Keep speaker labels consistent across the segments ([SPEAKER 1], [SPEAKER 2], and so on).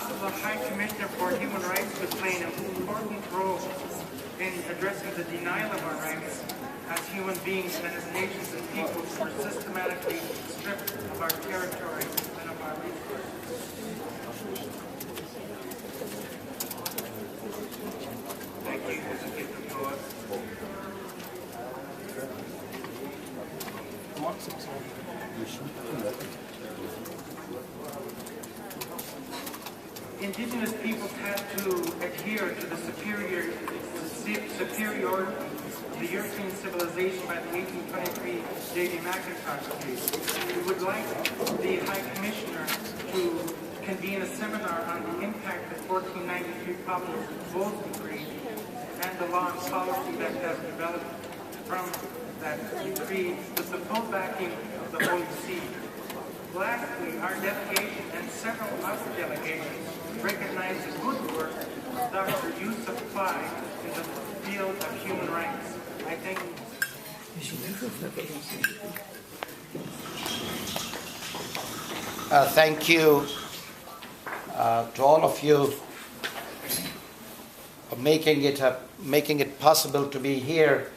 [SPEAKER 1] Office of the High Commissioner for Human Rights could play an important role in addressing the denial of our rights as human beings and as nations and peoples who are systematically stripped of our territory and of our resources. Thank you. Indigenous peoples had to adhere to the superiority of the European civilization by the 1823 J.D. McIntosh case. We would like the High Commissioner to convene a seminar on the impact of 1493 Pablo's Bowles decree and the law and policy that has developed from that decree with the full backing of the Holy See. Lastly, our delegation and several other delegations recognize the good work of Dr. Yusuf Fly in the field of human rights. I thank you.
[SPEAKER 2] Thank you to all of you for making it possible to be here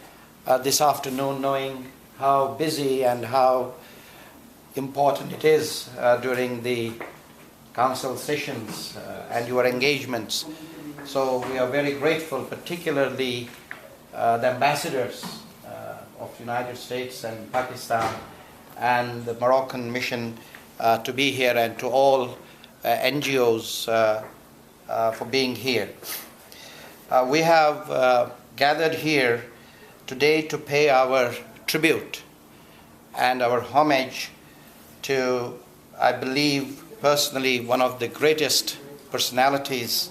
[SPEAKER 2] this afternoon, knowing how busy and how important it is during the council sessions and your engagements. So we are very grateful, particularly the ambassadors of the United States and Pakistan and the Moroccan mission to be here, and to all NGOs for being here. We have gathered here today to pay our tribute and our homage to, I believe, personally, one of the greatest personalities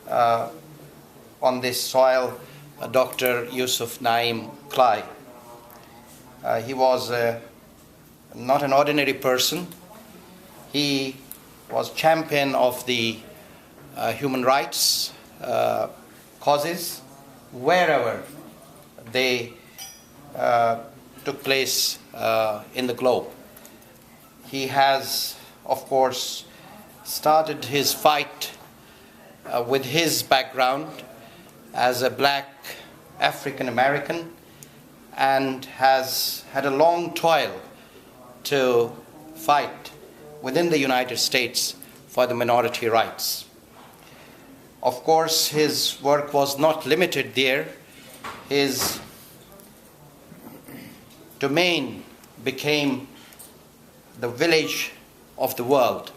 [SPEAKER 2] on this soil, Dr. Yusuf Naim Clay. He was not an ordinary person. He was champion of the human rights causes wherever they took place in the globe. He has, of course, started his fight with his background as a black African American, and has had a long toil to fight within the United States for the minority rights. Of course, his work was not limited there. His domain became the village of the world.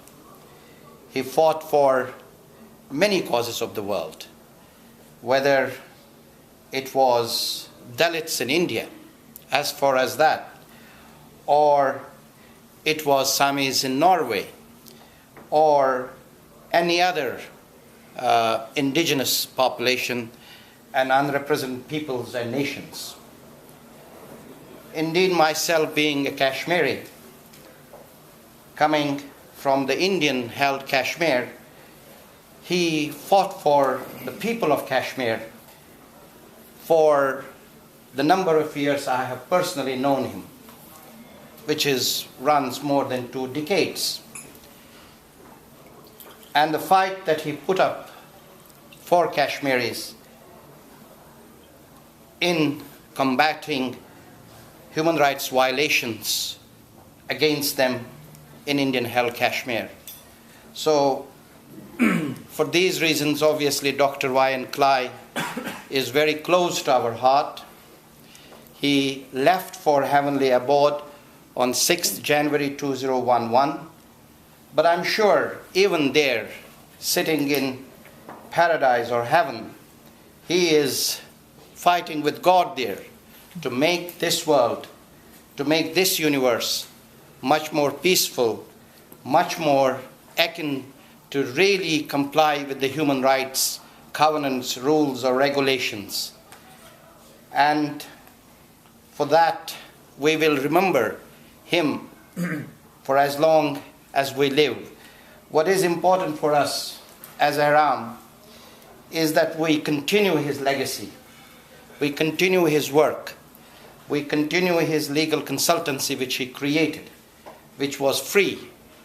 [SPEAKER 2] He fought for many causes of the world, whether it was Dalits in India, as far as that, or it was Samis in Norway, or any other indigenous population and unrepresented peoples and nations. Indeed, myself being a Kashmiri, coming from the Indian-held Kashmir, he fought for the people of Kashmir for the number of years I have personally known him, which runs more than 2 decades. And the fight that he put up for Kashmiris in combating human rights violations against them in Indian-held Kashmir. So, for these reasons, obviously, Dr. Y.N. Clay is very close to our heart. He left for heavenly abode on 6th January 2011, but I'm sure even there, sitting in paradise or heaven, he is fighting with God there to make this world, to make this universe much more peaceful, much more akin to really comply with the human rights covenants, rules, or regulations. And for that, we will remember him for as long as we live. What is important for us as Aram is that we continue his legacy, we continue his work, we continue his legal consultancy which he created, which was free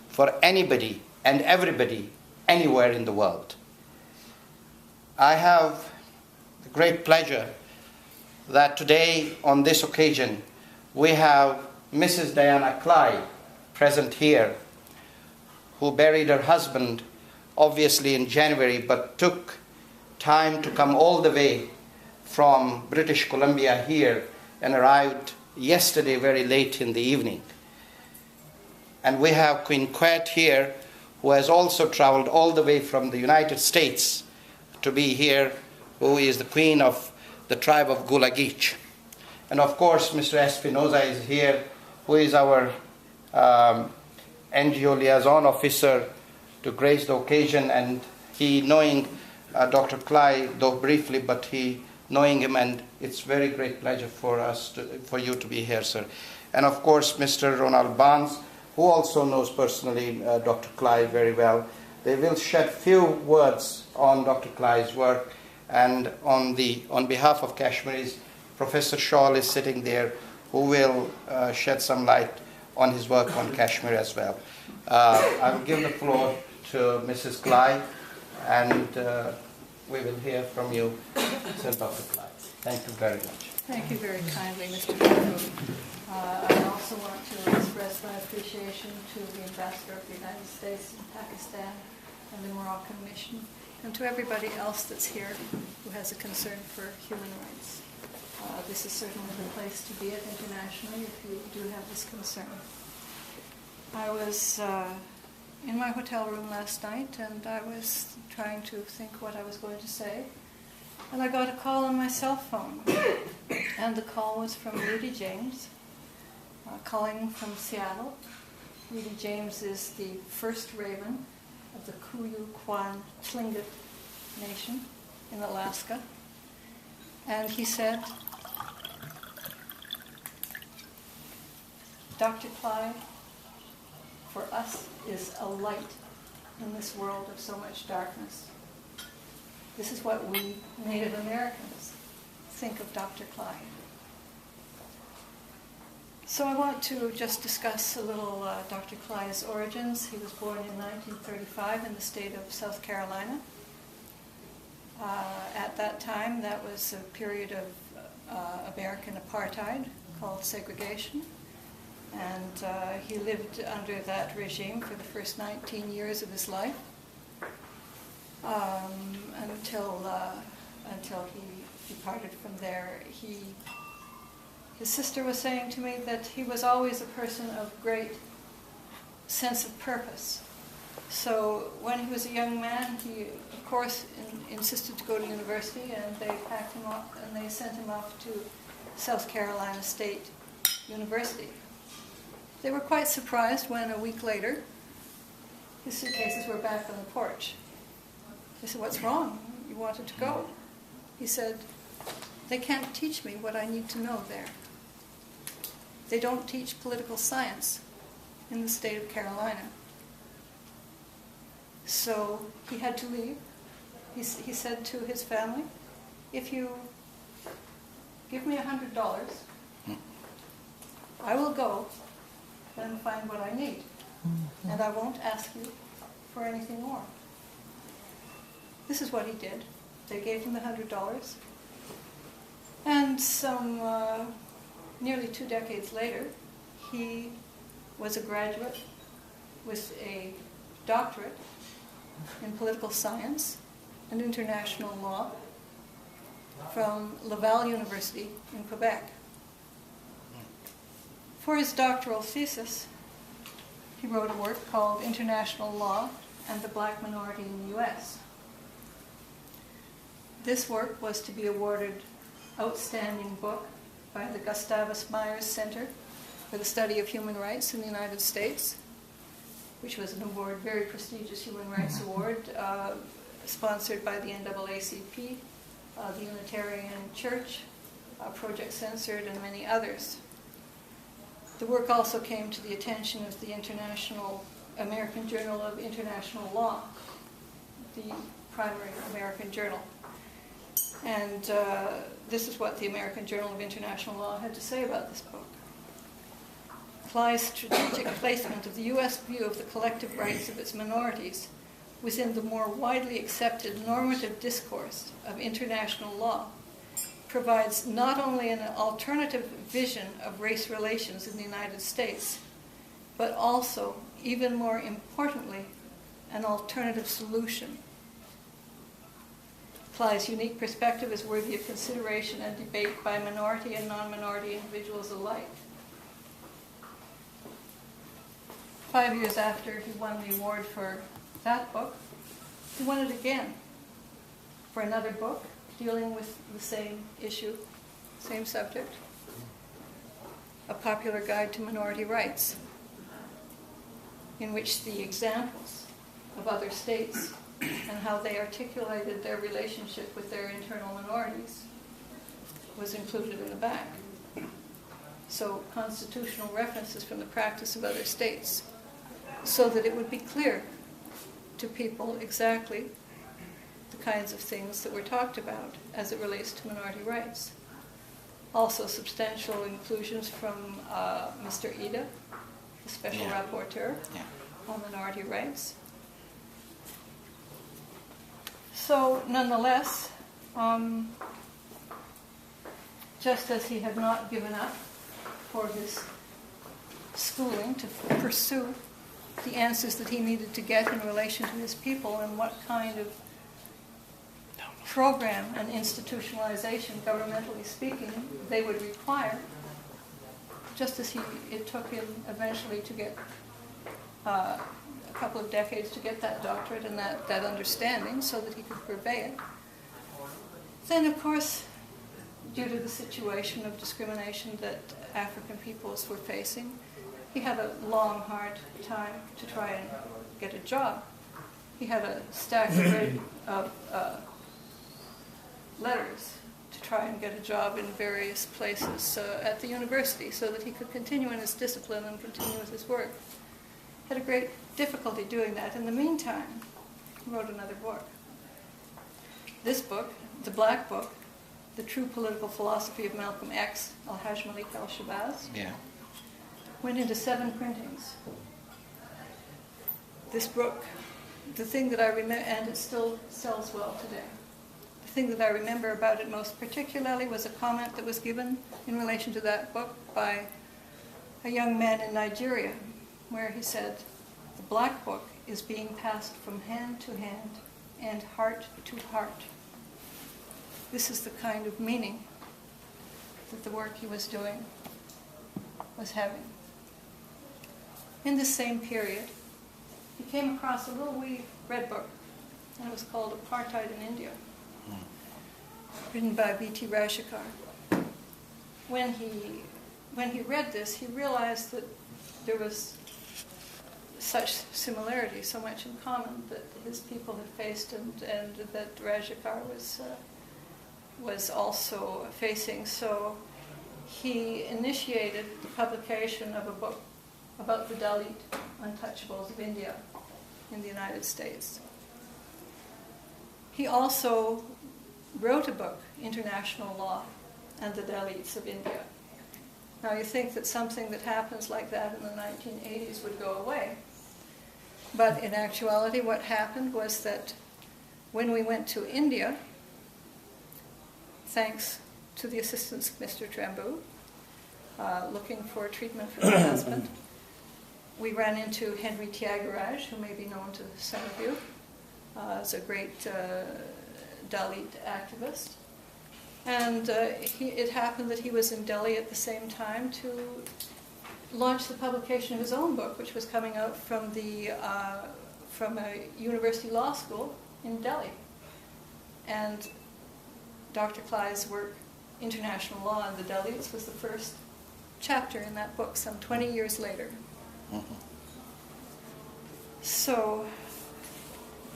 [SPEAKER 2] for anybody and everybody, anywhere in the world. I have the great pleasure that today, on this occasion, we have Mrs. Diana Clyde present here, who buried her husband, obviously in January, but took time to come all the way from British Columbia here and arrived yesterday very late in the evening. And we have Queen Quet here, who has also traveled all the way from the United States to be here, who is the queen of the tribe of Gullah Geechee. And of course, Mr. Espinoza is here, who is our NGO liaison officer to grace the occasion, and he knowing Dr. Clyde, though briefly, but he knowing him, and it's very great pleasure for you to be here, sir. And of course, Mr. Ronald Barnes, who also knows personally Dr. Clyde very well. They will shed few words on Dr. Clyde's work, and on behalf of Kashmiris, Professor Shawl is sitting there, who will shed some light on his work on Kashmir as well. I will give the floor to Mrs. Clyde, and we will hear from you, Sir Dr. Clyde. Thank you very much.
[SPEAKER 3] Thank you very kindly, Mr. Babu. I also want to express my appreciation to the Ambassador of the United States in Pakistan and the Moroccan mission, and to everybody else that's here who has a concern for human rights. This is certainly the place to be at internationally if you do have this concern. I was in my hotel room last night, and I was trying to think what I was going to say, and I got a call on my cell phone, and the call was from Rudy James, calling from Seattle. Rudy James is the first raven of the Kuyu-Kwan Tlingit Nation in Alaska, and he said, Dr. Clyde, for us is a light in this world of so much darkness. This is what we Native Americans think of Dr. Clyde. So I want to just discuss a little Dr. Clyde's origins. He was born in 1935 in the state of South Carolina. At that time, that was a period of American apartheid called segregation. And he lived under that regime for the first 19 years of his life until he departed from there. His sister was saying to me that he was always a person of great sense of purpose. So when he was a young man, he, of course, insisted to go to university, and they packed him up and they sent him off to South Carolina State University. They were quite surprised when a week later his suitcases were back on the porch. They said, "What's wrong? You wanted to go." He said, "They can't teach me what I need to know there. They don't teach political science in the state of Carolina." So he had to leave. He said to his family, "If you give me $100, I will go and find what I need, and I won't ask you for anything more." This is what he did. They gave him the $100, and nearly 2 decades later, he was a graduate with a doctorate in political science and international law from Laval University in Quebec. For his doctoral thesis, he wrote a work called International Law and the Black Minority in the U.S. This work was to be awarded Outstanding Book by the Gustavus Myers Center for the Study of Human Rights in the United States, which was an award, very prestigious human rights award, sponsored by the NAACP, the Unitarian Church, Project Censored, and many others. The work also came to the attention of the American Journal of International Law, the primary American journal. And this is what the American Journal of International Law had to say about this book. Clyde's strategic placement of the U.S. view of the collective rights of its minorities within the more widely accepted normative discourse of international law provides not only an alternative vision of race relations in the United States, but also, even more importantly, an alternative solution. Clyde's unique perspective is worthy of consideration and debate by minority and non-minority individuals alike. 5 years after he won the award for that book, he won it again for another book dealing with the same issue, same subject, A Popular Guide to Minority Rights, in which the examples of other states and how they articulated their relationship with their internal minorities was included in the back. So constitutional references from the practice of other states, so that it would be clear to people exactly the kinds of things that were talked about as it relates to minority rights. Also substantial inclusions from Mr. Ida, the Special Rapporteur on minority rights. So nonetheless, just as he had not given up for his schooling to pursue the answers that he needed to get in relation to his people and what kind of program and institutionalization, governmentally speaking, they would require, just as it took him eventually to get a couple of decades to get that doctorate and that understanding so that he could purvey it. Then, of course, due to the situation of discrimination that African peoples were facing, he had a long, hard time to try and get a job. He had a stack of letters to try and get a job in various places at the university so that he could continue in his discipline and continue with his work. Had a great difficulty doing that. In the meantime, he wrote another book. This book, the Black Book, The True Political Philosophy of Malcolm X, Al-Hajj Malik al-Shabazz, went into 7 printings. This book, the thing that I remember, and it still sells well today, the thing that I remember about it most particularly was a comment that was given in relation to that book by a young man in Nigeria, where he said, "The Black Book is being passed from hand to hand and heart to heart." This is the kind of meaning that the work he was doing was having. In this same period, he came across a little wee red book, and it was called Apartheid in India, written by B.T. Rashekar. When he read this, he realized that there was such similarity, so much in common that his people had faced and that Rashekar was also facing. So he initiated the publication of a book about the Dalit untouchables of India in the United States. He also wrote a book, International Law and the Dalits of India. Now you think that something that happens like that in the 1980s would go away. But in actuality what happened was that when we went to India, thanks to the assistance of Mr. Trambu, looking for treatment for my husband, we ran into Henry Tyagaraja, who may be known to some of you, as a great Dalit activist. And it happened that he was in Delhi at the same time to launch the publication of his own book, which was coming out from a university law school in Delhi. And Dr. Clyde's work, International Law and the Dalits, was the first chapter in that book some 20 years later. So,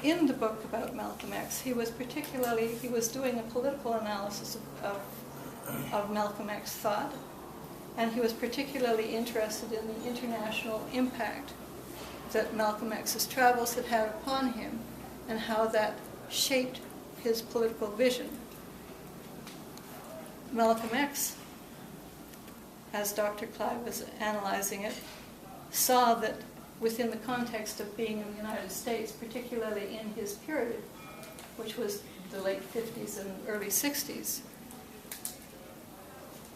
[SPEAKER 3] in the book about Malcolm X, he was doing a political analysis of Malcolm X thought, and he was particularly interested in the international impact that Malcolm X's travels had had upon him, and how that shaped his political vision. Malcolm X, as Dr. Clyde was analyzing it, saw that within the context of being in the United States, particularly in his period, which was the late 50s and early 60s,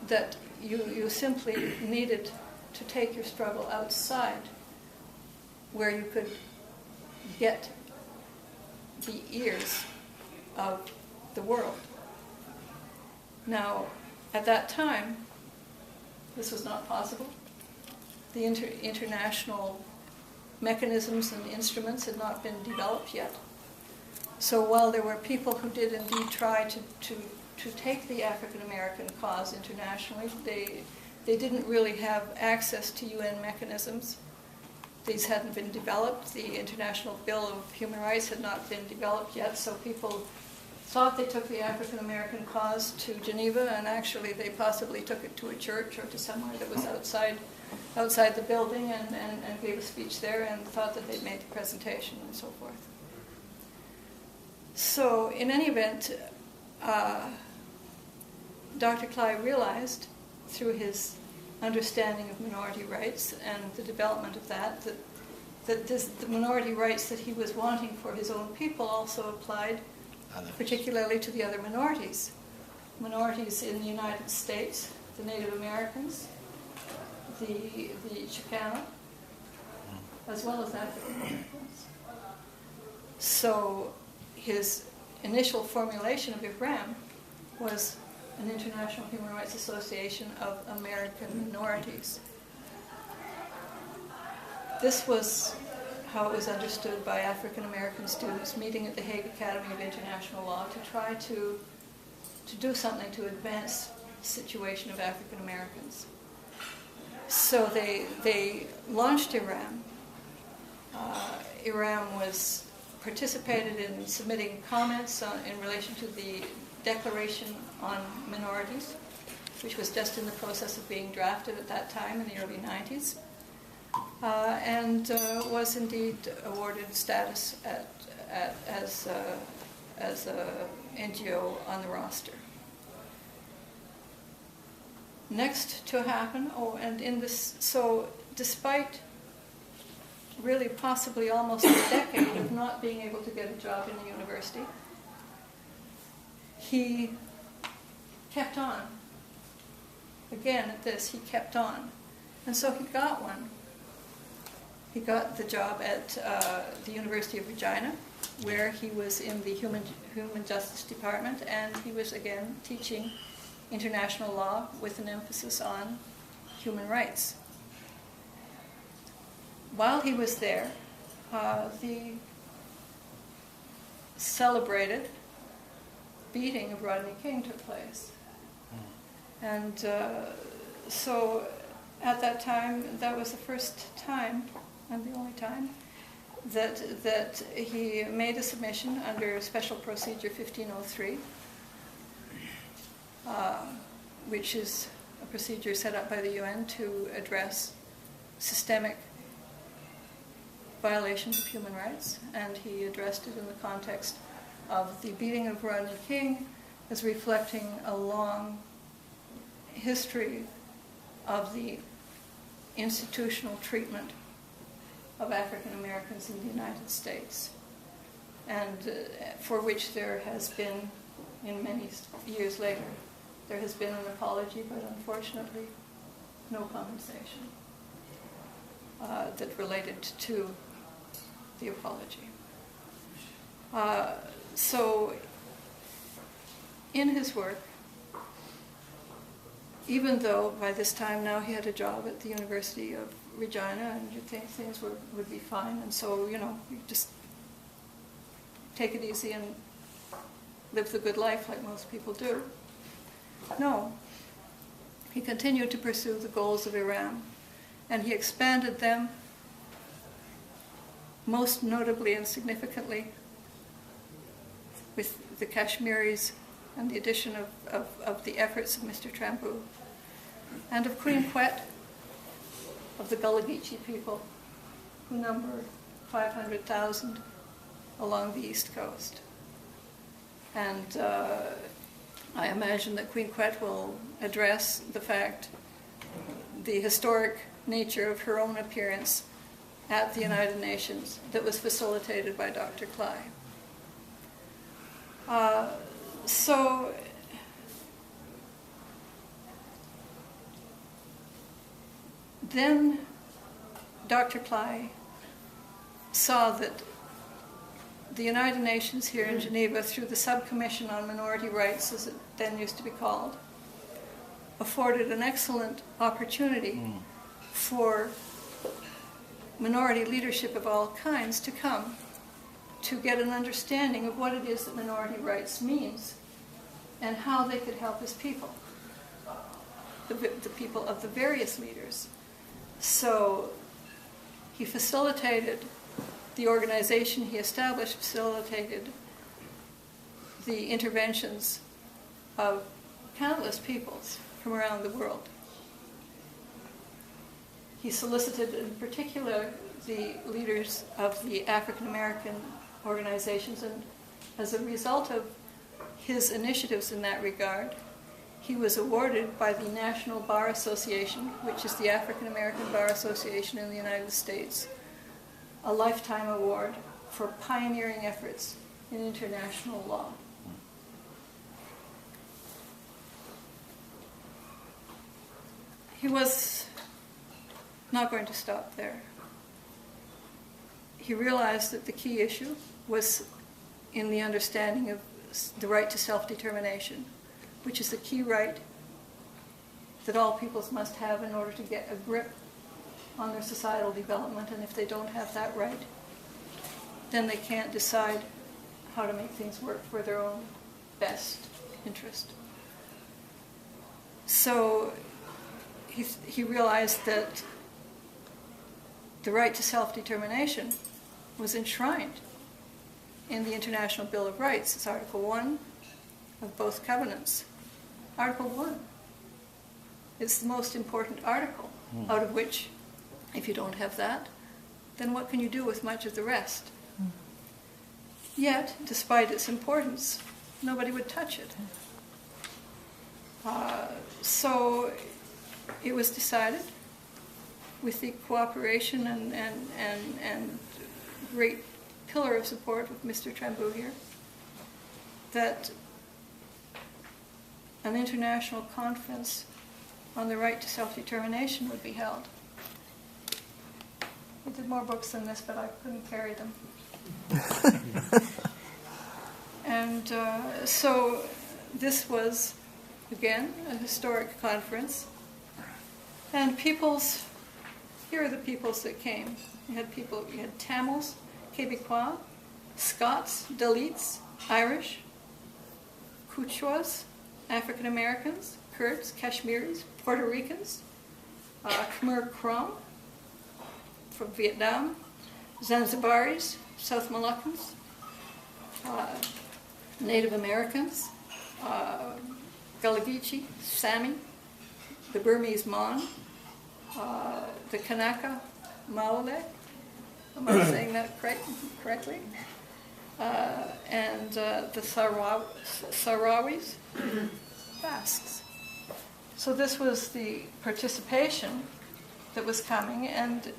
[SPEAKER 3] that you simply needed to take your struggle outside where you could get the ears of the world. Now, at that time, this was not possible. The international mechanisms and instruments had not been developed yet. So while there were people who did indeed try to take the African American cause internationally, they didn't really have access to UN mechanisms. These hadn't been developed. The International Bill of Human Rights had not been developed yet, so people thought they took the African American cause to Geneva, and actually they possibly took it to a church or to somewhere that was outside the building and gave a speech there and thought that they'd made the presentation and so forth. So in any event, Dr. Clive realized through his understanding of minority rights and the development of that the minority rights that he was wanting for his own people also applied particularly to the other minorities. Minorities in the United States, the Native Americans, the Chicano, as well as African Americans. So his initial formulation of IHRAM was an International Human Rights Association of American Minorities. This was how it was understood by African American students meeting at the Hague Academy of International Law to try to do something to advance the situation of African Americans. So they launched IHRAM. IHRAM was participated in submitting comments in relation to the Declaration on Minorities, which was just in the process of being drafted at that time in the early 90s, and was indeed awarded status as a NGO on the roster. Next to happen, so despite really possibly almost a decade of not being able to get a job in the university, he kept on. Again, at this, he kept on. And so he got one. He got the job at the University of Regina, where he was in the Human Justice Department, and he was again teaching international law with an emphasis on human rights. While he was there, the celebrated beating of Rodney King took place. And so at that time, that was the first time, and the only time, that he made a submission under Special Procedure 1503, which is a procedure set up by the UN to address systemic violations of human rights, and he addressed it in the context of the beating of Rodney King as reflecting a long history of the institutional treatment of African Americans in the United States, and for which there has been, in many years later, there has been an apology, but unfortunately no compensation that related to the apology. So in his work, even though by this time now he had a job at the University of Regina and you'd think things would be fine, and so, you just take it easy and live the good life like most people do. No. He continued to pursue the goals of IHRAM, and he expanded them most notably and significantly with the Kashmiris and the addition of the efforts of Mr. Trambu and of Queen Quet, of the Gullah Geechee people, who number 500,000 along the East Coast. And I imagine that Queen Quet will address the historic nature of her own appearance at the United Nations that was facilitated by Dr. Cly. So then Dr. Cly saw that the United Nations here in Geneva, through the Subcommission on Minority Rights, as it then used to be called, afforded an excellent opportunity for minority leadership of all kinds to come to get an understanding of what it is that minority rights means and how they could help his people, the people of the various leaders. So he facilitated, the organization he established facilitated the interventions of countless peoples from around the world. He solicited in particular the leaders of the African American organizations, and as a result of his initiatives in that regard, he was awarded by the National Bar Association, which is the African American Bar Association in the United States, a lifetime award for pioneering efforts in international law. He was not going to stop there. He realized that the key issue was in the understanding of the right to self-determination, which is the key right that all peoples must have in order to get a grip on their societal development. And if they don't have that right, then they can't decide how to make things work for their own best interest. So he realized that the right to self-determination was enshrined in the International Bill of Rights. It's Article 1 of both covenants. Article 1 is the most important article, out of which, if you don't have that, then what can you do with much of the rest? Yet, despite its importance, nobody would touch it. So it was decided, with the cooperation and great pillar of support with Mr. Tremblay here, that an international conference on the right to self-determination would be held. I did more books than this, but I couldn't carry them. And so this was, again, a historic conference. And peoples, here are the peoples that came. You had Tamils, Quebecois, Scots, Dalits, Irish, Quchuas, African Americans, Kurds, Kashmiris, Puerto Ricans, Khmer Krom from Vietnam, Zanzibaris, South Moluccans, Native Americans, Gullah Geechee, Sami, the Burmese Mon, the Kanaka Maole, am I saying that correctly? And the Sahrawis, Basques. So this was the participation that was coming, and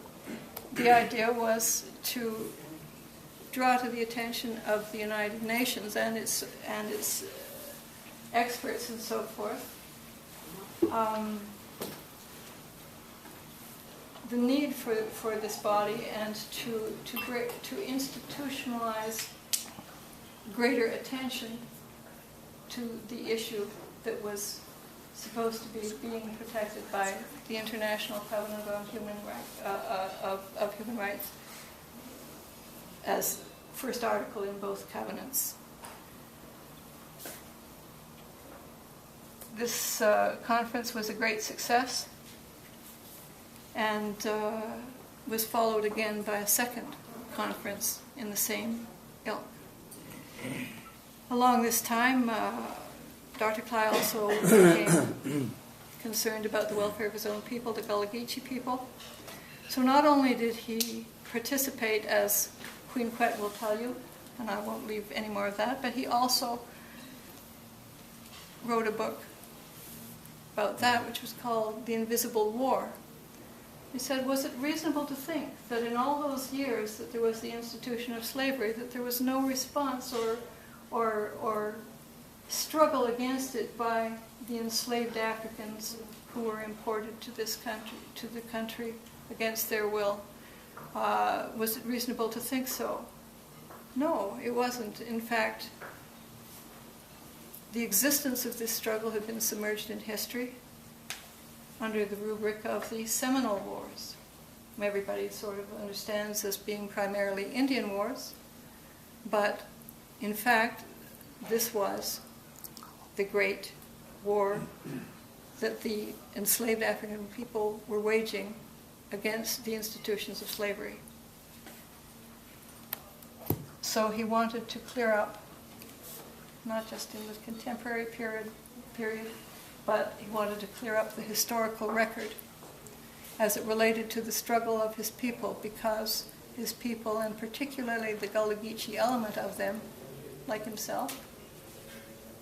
[SPEAKER 3] the idea was to draw to the attention of the United Nations and its experts and so forth the need for this body, and to institutionalize greater attention to the issue that was supposed to be being protected by the International Covenant on Human Rights, of Human Rights, as first article in both covenants. This conference was a great success, and was followed again by a second conference in the same ilk. Along this time, Dr. Cly also became concerned about the welfare of his own people, the Gullah Geechee people. So not only did he participate, as Queen Quet will tell you, and I won't leave any more of that, but he also wrote a book about that, which was called The Invisible War, He said, was it reasonable to think that in all those years that there was the institution of slavery, that there was no response or struggle against it by the enslaved Africans who were imported to this country, to the country against their will? Was it reasonable to think so? No, it wasn't. In fact, the existence of this struggle had been submerged in history under the rubric of the Seminole Wars. Everybody sort of understands as being primarily Indian wars, but in fact, this was the great war that the enslaved African people were waging against the institutions of slavery. So he wanted to clear up, not just in the contemporary period, but he wanted to clear up the historical record as it related to the struggle of his people, because his people, and particularly the Gullah Geechee element of them, like himself,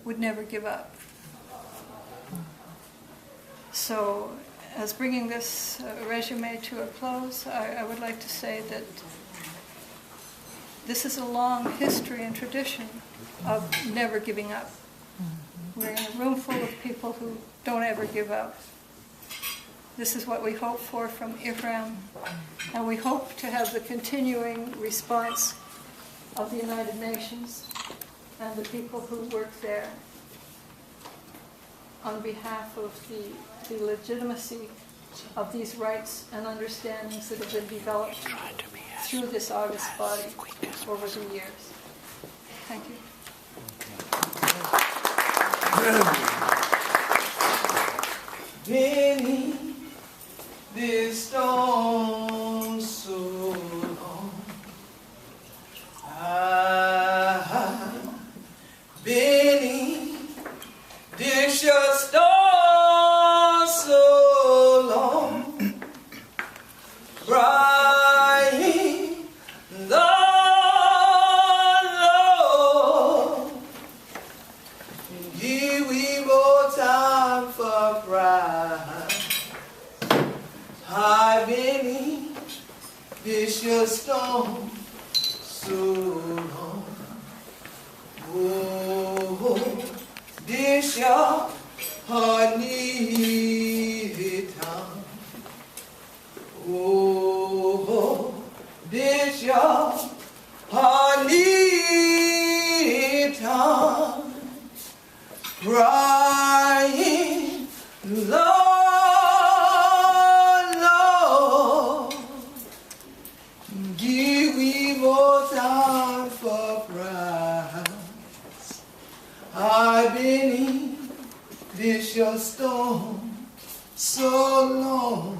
[SPEAKER 3] would never give up. So, as bringing this resume to a close, I would like to say that this is a long history and tradition of never giving up. We're in a room full of people who don't ever give up. This is what we hope for from IFRAM, and we hope to have the continuing response of the United Nations and the people who work there on behalf of the legitimacy of these rights and understandings that have been developed through this august body over the years. Thank you.
[SPEAKER 4] Beneath this stone so long, beneath this your stone so long, crying, Lord, give we more time for pride. High beneath this your stone so long. Oh, this your heart needed time. Oh, this your heart needed time. Crying, Lord, Lord, give me more time for prize. I've been in this your storm so long.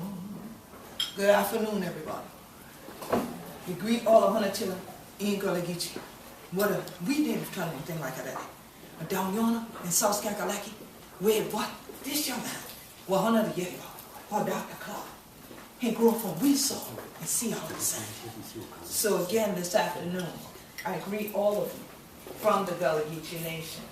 [SPEAKER 4] Good afternoon, everybody. We greet all 100 children in Gullah Geechee. We didn't try anything like that. Down yonder in South Kakalaki, where what? This young man, well, 100 years ago, or Dr. Clark, he grew up from we saw and see all the same. So again, this afternoon, I greet all of you from the Gullah Geechee Nation,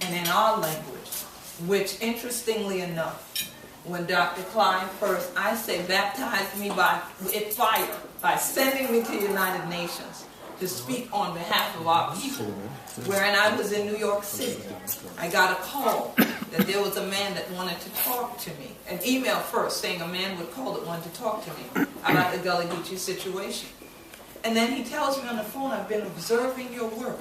[SPEAKER 4] and in our language, which interestingly enough, when Dr. Klein first, I say, baptized me by fire, by sending me to the United Nations to speak on behalf of our people, wherein I was in New York City. I got a call that there was a man that wanted to talk to me. An email first saying a man would call that wanted to talk to me about the Gullah Geechee situation. And then he tells me on the phone, I've been observing your work.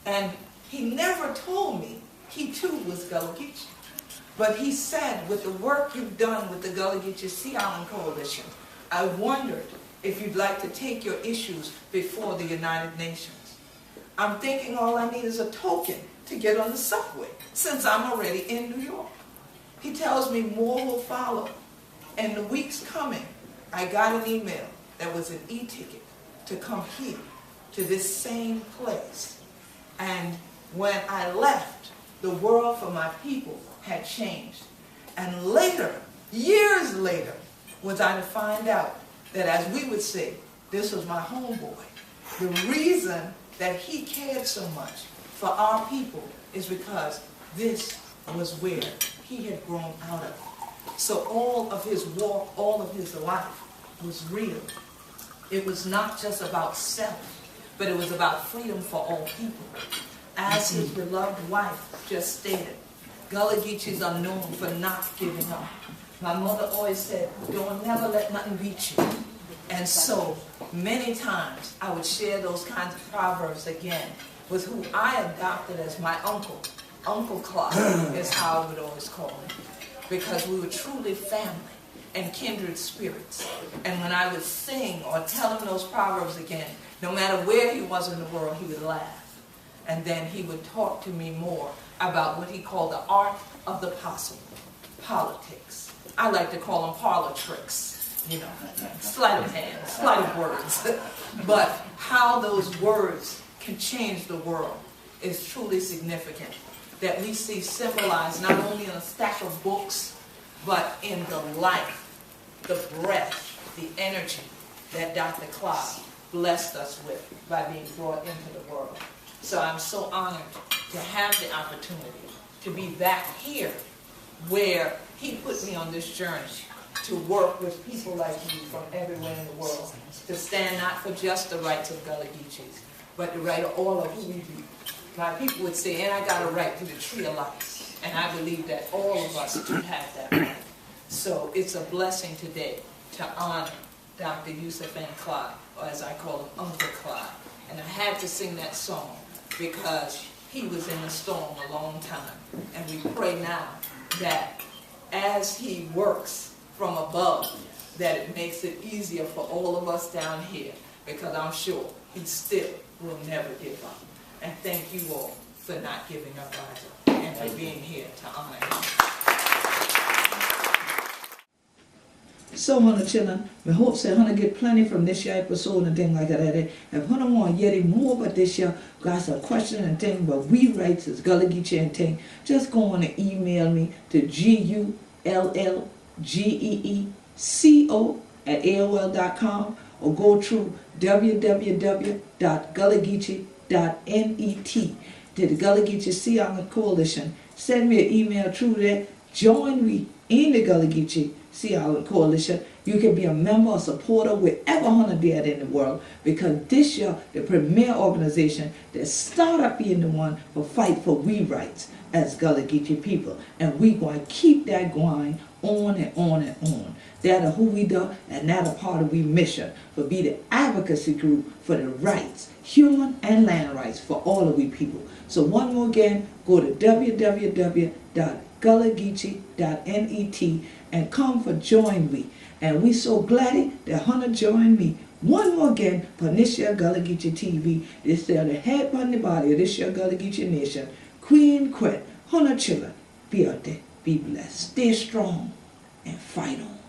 [SPEAKER 4] And he never told me he too was Gullah Geechee. But he said, with the work you've done with the Gullah Geechee Sea Island Coalition, I wondered if you'd like to take your issues before the United Nations. I'm thinking all I need is a token to get on the subway, since I'm already in New York. He tells me more will follow. And the weeks coming, I got an email that was an e-ticket to come here, to this same place. And when I left, the world for my people had changed. And later, years later, was I to find out that, as we would say, this was my homeboy. The reason that he cared so much for our people is because this was where he had grown out of.
[SPEAKER 5] So all of his walk, all of his life was real. It was not just about self, but it was about freedom for all people. As his beloved wife just stated, Gullah Geechees are known for not giving up. My mother always said, don't never let nothing beat you. And so many times I would share those kinds of proverbs again with who I adopted as my uncle. Uncle Clyde is how I would always call him, because we were truly family and kindred spirits. And when I would sing or tell him those proverbs again, no matter where he was in the world, he would laugh. And then he would talk to me more about what he called the art of the possible, politics. I like to call them parlor tricks, you know, sleight of hand, sleight of words. But how those words can change the world is truly significant, that we see symbolized not only in a stack of books, but in the life, the breath, the energy that Dr. Clyde blessed us with by being brought into the world. So I'm so honored to have the opportunity to be back here where he put me on this journey to work with people like you from everywhere in the world, to stand not for just the rights of Gullah Geechees, but the right of all of who we be. My people would say, and I got a right to the tree of life. And I believe that all of us do have that right. So it's a blessing today to honor Dr. Yusuf and Clyde, or as I call him, Uncle Clyde. And I had to sing that song because he was in the storm a long time. And we pray now that as he works from above, that it makes it easier for all of us down here, because I'm sure he still will never give up. And thank you all for not giving up either, and for being here to honor him.
[SPEAKER 6] So, Hannah children, we hope that Hannah get plenty from this year episode and things like that. If Hannah want to hear more about this year, got some questions and things about we rights as Gullah Geechee and things, just go on and email me to GullGeeCo@AOL.com, or go through www.GullahGeechee.net to the Gullah Geechee Sea Island Coalition. Send me an email through there. Join me in the Gullah Geechee Sea Island Coalition. You can be a member or supporter wherever Hannah did in the world, because this year the premier organization that started being the one for fight for we rights as Gullah Geechee people, and we going to keep that going on and on and on. That's who we do, and that's a part of we mission, for be the advocacy group for the rights, human and land rights for all of we people. So one more again, go to www.GullahGeechee.net and come for join we. And we so glad that Hannah joined me one more again for this year Gullah Geechee TV. This is the head on the body of this year Gullah Geechee Nation. Queen Quet, Hannah children, be out there, be blessed, stay strong, and fight on.